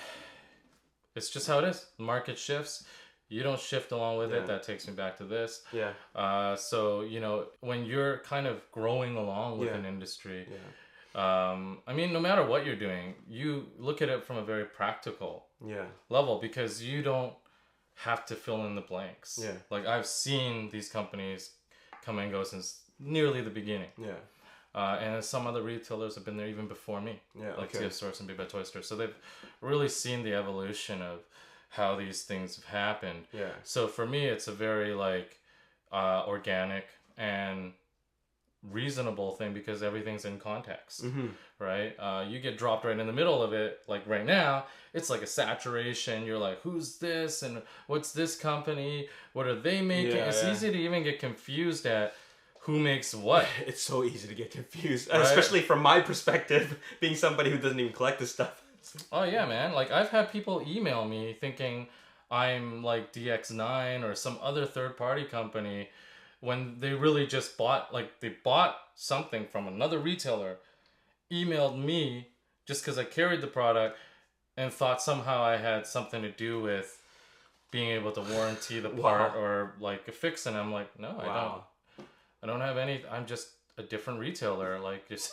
it's just how it is. The market shifts. You don't shift along with it. That takes me back to this. Yeah. So when you're kind of growing along with an industry, I mean, no matter what you're doing, you look at it from a very practical level because you don't have to fill in the blanks. Yeah. Like I've seen these companies come and go since nearly the beginning. Yeah. And some other retailers have been there even before me. Yeah. Like Okay. TF Stores and Big Bad Toy Store. So they've really seen the evolution of how these things have happened. Yeah. So for me, it's a very like organic and reasonable thing because everything's in context, right? You get dropped right in the middle of it, like right now, it's like a saturation. You're like, who's this and what's this company? What are they making? It's easy to even get confused at who makes what. It's so easy to get confused, Right? especially from my perspective, being somebody who doesn't even collect this stuff. Oh yeah, man. Like I've had people email me thinking I'm like DX9 or some other third-party company when they really just bought something from another retailer, emailed me just because I carried the product and thought somehow I had something to do with being able to warranty the part or like a fix. And I'm like, no, I don't have any. I'm just a different retailer. Like just.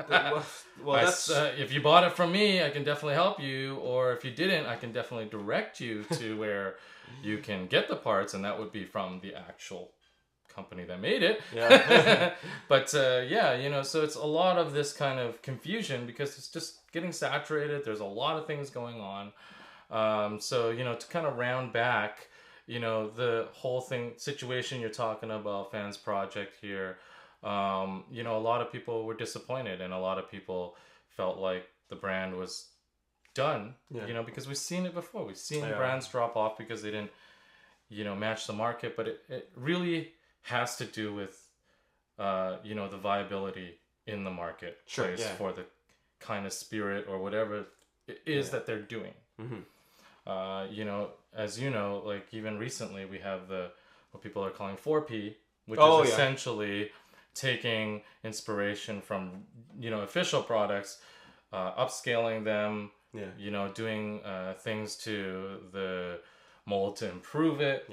That's If you bought it from me, I can definitely help you, or if you didn't, I can definitely direct you to where you can get the parts, and that would be from the actual company that made it. Yeah. But so it's a lot of this kind of confusion because it's just getting saturated. There's a lot of things going on. So to kind of round back, the whole situation you're talking about, Fans Project here. A lot of people were disappointed and a lot of people felt like the brand was done, because we've seen it before. We've seen brands drop off because they didn't, match the market, but it really has to do with, the viability in the marketplace for the kind of spirit or whatever it is that they're doing. As like even recently we have what people are calling 4P, which is essentially taking inspiration from official products, upscaling them, doing things to the mold to improve it,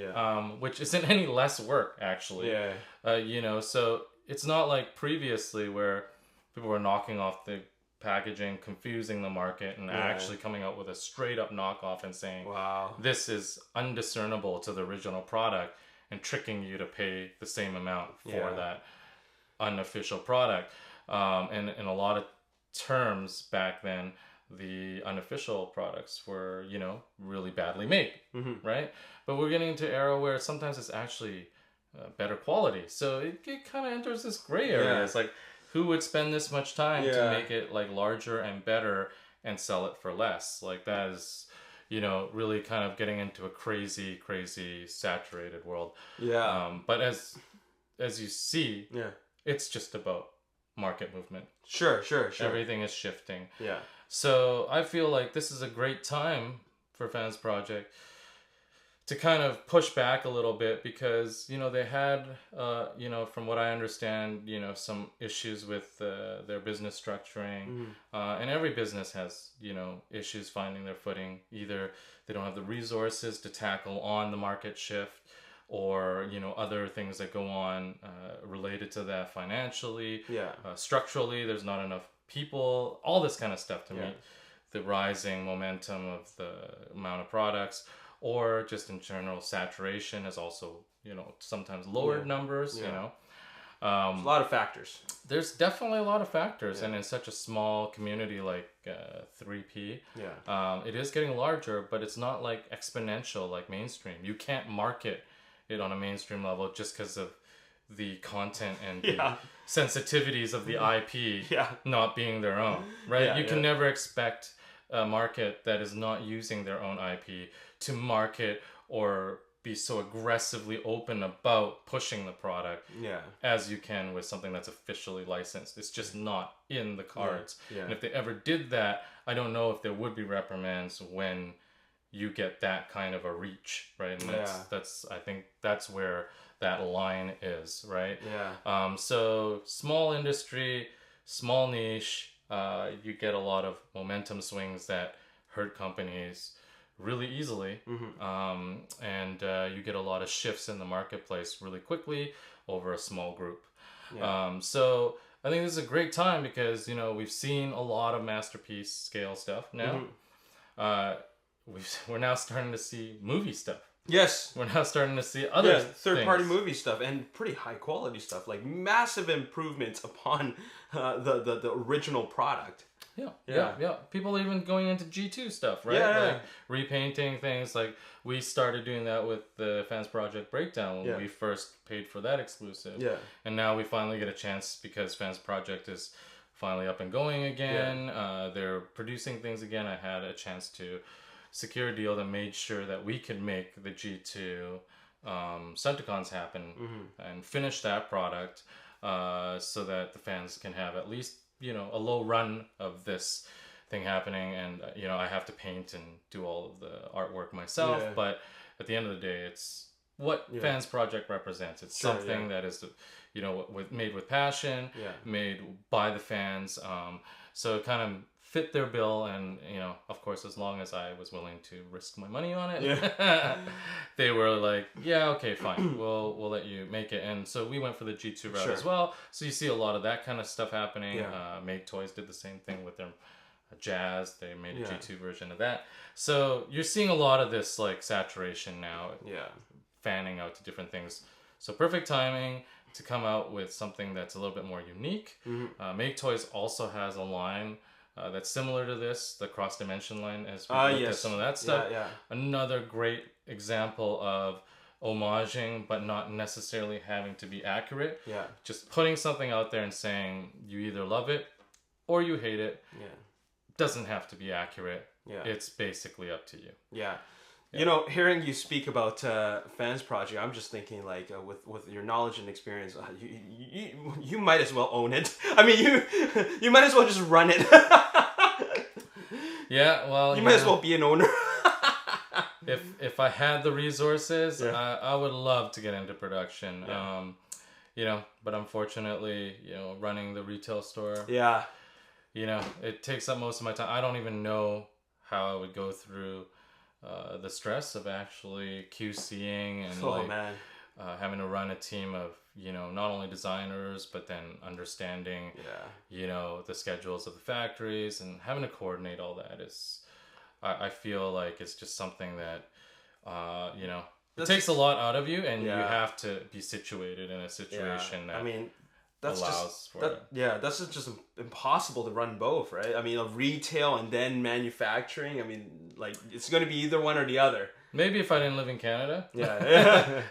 which isn't any less work actually. So it's not like previously where people were knocking off the packaging, confusing the market, and actually coming out with a straight up knockoff and saying, wow, this is undiscernible to the original product, and tricking you to pay the same amount for that unofficial product. And in a lot of terms back then, the unofficial products were, really badly made, right? But we're getting into an era where sometimes it's actually better quality. So it kind of enters this gray area. It's like, who would spend this much time to make it like larger and better and sell it for less? Like that is, really kind of getting into a crazy, crazy saturated world. But as you see, it's just about market movement. Sure. Everything is shifting. Yeah. So I feel like this is a great time for Fans Project to kind of push back a little bit because, you know, they had, you know, from what I understand, you know, some issues with their business structuring. And every business has, you know, issues finding their footing. Either they don't have the resources to tackle on the market shift, or, you know, other things that go on related to that financially, structurally, there's not enough people, all this kind of stuff to meet the rising momentum of the amount of products, or just in general saturation has also, you know, sometimes lowered numbers, you know. There's a lot of factors. There's definitely a lot of factors, and in such a small community like 3P, it is getting larger, but it's not like exponential like mainstream. You can't market it on a mainstream level just because of the content and the sensitivities of the IP not being their own, right? You can never expect a market that is not using their own IP to market or be so aggressively open about pushing the product as you can with something that's officially licensed. It's just not in the cards. And if they ever did that, I don't know if there would be reprimands when you get that kind of a reach, right? And that's I think that's where that line is, right? So small industry, small niche, you get a lot of momentum swings that hurt companies really easily, and you get a lot of shifts in the marketplace really quickly over a small group. So I think this is a great time because, you know, we've seen a lot of masterpiece scale stuff now. We're now starting to see movie stuff. Yes. We're now starting to see other third-party movie stuff and pretty high-quality stuff, like massive improvements upon the original product. Yeah. People even going into G2 stuff, right? Like repainting things. Like we started doing that with the Fans Project Breakdown when we first paid for that exclusive. And now we finally get a chance because Fans Project is finally up and going again. They're producing things again. I had a chance to secure a deal that made sure that we could make the G2 Stunticons happen and finish that product so that the fans can have at least, you know, a low run of this thing happening. And, you know, I have to paint and do all of the artwork myself. But at the end of the day, it's what Fans Project represents. It's something that is, you know, made with passion, made by the fans. So it kind of fit their bill, and, you know, of course, as long as I was willing to risk my money on it, they were like, yeah, okay, fine, we'll let you make it. And so we went for the G2 route as well. So you see a lot of that kind of stuff happening. Make Toys did the same thing with their Jazz. They made a G2 version of that. So you're seeing a lot of this like saturation now, fanning out to different things. So perfect timing to come out with something that's a little bit more unique. Make Toys also has a line that's similar to this, the Cross Dimension line, as we looked at some of that stuff. Another great example of homaging, but not necessarily having to be accurate. Just putting something out there and saying you either love it or you hate it. Doesn't have to be accurate. It's basically up to you. You know, hearing you speak about Fans Project, I'm just thinking, like, with your knowledge and experience, you might as well own it. I mean, you might as well just run it. Well, you might as well be an owner. if I had the resources, I would love to get into production. You know, but unfortunately, you know, running the retail store, you know, it takes up most of my time. I don't even know how I would go through the stress of actually QCing and having to run a team of, you know, not only designers, but then understanding, you know, the schedules of the factories and having to coordinate all that is, I feel like it's just something that, you know, it takes a lot out of you, and you have to be situated in a situation that allows for it. That's just impossible to run both, right? I mean, of retail and then manufacturing. I mean, like, it's going to be either one or the other. Maybe if I didn't live in Canada,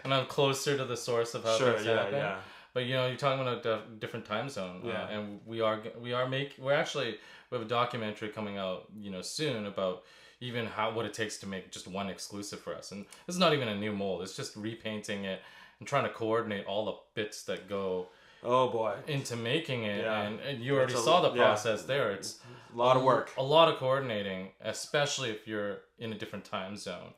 and I'm closer to the source of how things happen. But, you know, you're talking about a different time zone, and we have a documentary coming out, you know, soon about even what it takes to make just one exclusive for us. And it's not even a new mold; it's just repainting it and trying to coordinate all the bits that go into making it. And you already saw the process there. It's a lot of work, a lot of coordinating, especially if you're in a different time zone.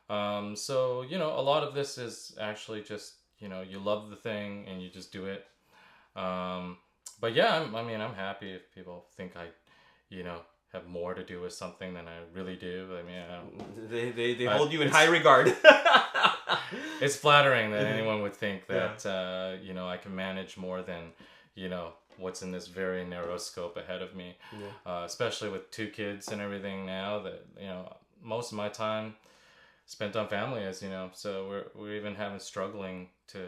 So, a lot of this is actually just, you love the thing and you just do it. But yeah, I'm happy if people think I, have more to do with something than I really do. I mean, they hold you in high regard. It's flattering that anyone would think that, I can manage more than, what's in this very narrow scope ahead of me. Yeah. Especially with 2 kids and everything now that, most of my time spent on family, as you know. So we're even struggling to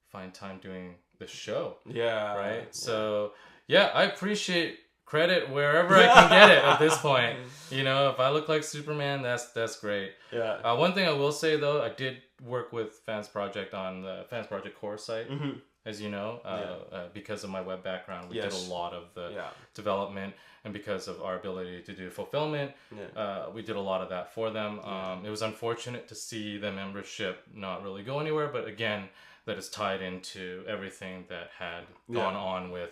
find time doing the show. Yeah. Right? Yeah. So, yeah, I appreciate credit wherever I can get it at this point. If I look like Superman, that's great. Yeah. One thing I will say, though, I did work with Fans Project on the Fans Project core site. Mm-hmm. As you know, because of my web background, we did a lot of the development, and because of our ability to do fulfillment, we did a lot of that for them. It was unfortunate to see the membership not really go anywhere, but again, that is tied into everything that had gone on with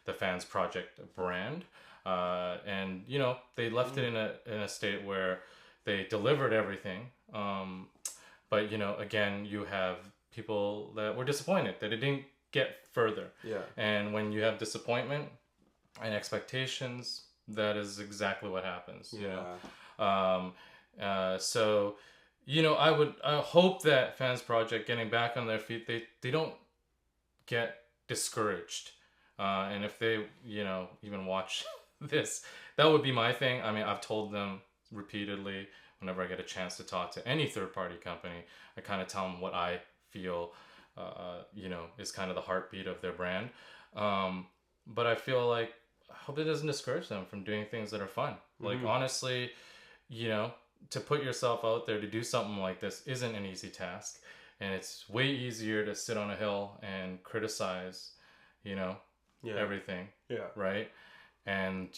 the Fans Project brand. And, they left it in a state where they delivered everything. But, again, you have people that were disappointed that it didn't get further. Yeah. And when you have disappointment and expectations, that is exactly what happens. So, I hope that Fans Project getting back on their feet, they don't get discouraged. And if they, even watch this, that would be my thing. I mean, I've told them repeatedly whenever I get a chance to talk to any third-party company, I kind of tell them what I feel is kind of the heartbeat of their brand. But I feel like, I hope it doesn't discourage them from doing things that are fun. Mm-hmm. Like, honestly, to put yourself out there to do something like this isn't an easy task. And it's way easier to sit on a hill and criticize, everything. Yeah. Right? And,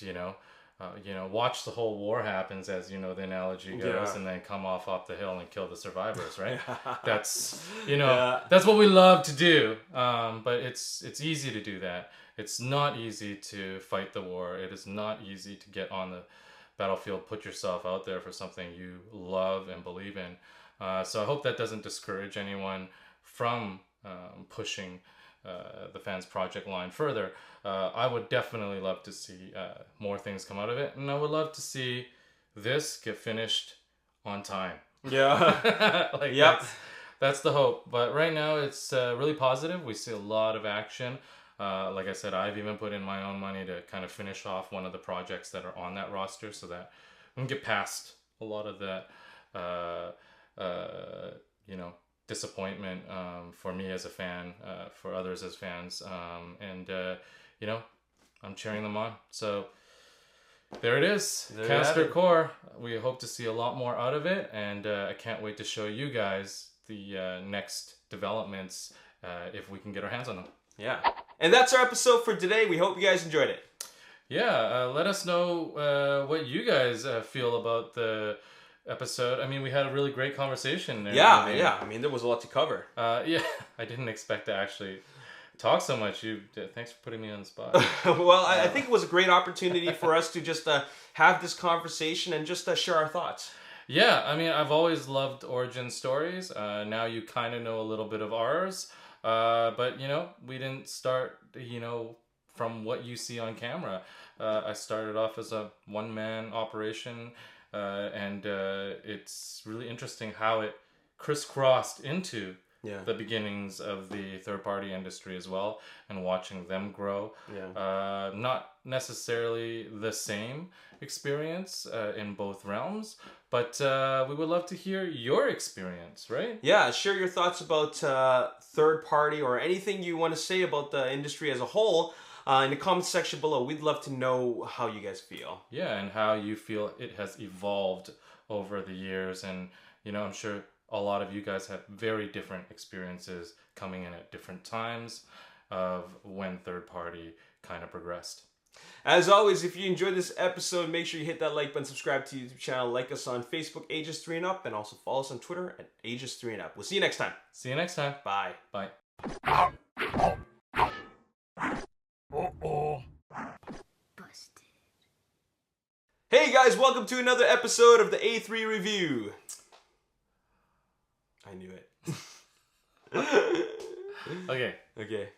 watch the whole war happens, as the analogy goes, and then come off the hill and kill the survivors, right? That's that's what we love to do. But it's easy to do that. It's not easy to fight the war. It is not easy to get on the battlefield, put yourself out there for something you love and believe in. So I hope that doesn't discourage anyone from pushing the Fans Project line further. I would definitely love to see more things come out of it, and I would love to see this get finished on time. Yeah. That's the hope. But right now it's really positive. We see a lot of action. Like I said, I've even put in my own money to kind of finish off one of the projects that are on that roster so that we can get past a lot of that disappointment for me as a fan, for others as fans, and I'm cheering them on. So there it is, Caster Core. We hope to see a lot more out of it, and I can't wait to show you guys the next developments if we can get our hands on them. Yeah, and that's our episode for today. We hope you guys enjoyed it. Yeah, let us know what you guys feel about the episode. I mean, we had a really great conversation there. Yeah. I mean, there was a lot to cover. Yeah, I didn't expect to actually talk so much. Thanks for putting me on the spot. Well, I think it was a great opportunity for us to just have this conversation and just share our thoughts. Yeah, I mean, I've always loved origin stories. Now you kind of know a little bit of ours. But, we didn't start, from what you see on camera. I started off as a one-man operation, and it's really interesting how it crisscrossed into the beginnings of the third-party industry as well, and watching them grow. Yeah. Not necessarily the same experience in both realms, but we would love to hear your experience, right? Yeah, share your thoughts about third-party or anything you want to say about the industry as a whole in the comment section below. We'd love to know how you guys feel. Yeah, and how you feel it has evolved over the years. And, I'm sure a lot of you guys have very different experiences coming in at different times of when third party kind of progressed. As always, if you enjoyed this episode, make sure you hit that like button, subscribe to the YouTube channel, like us on Facebook, Ages 3 and Up, and also follow us on Twitter at Ages 3 and Up. We'll see you next time. See you next time. Bye. Bye. Busted. Hey guys, welcome to another episode of the A3 Review. I knew it. Okay. Okay.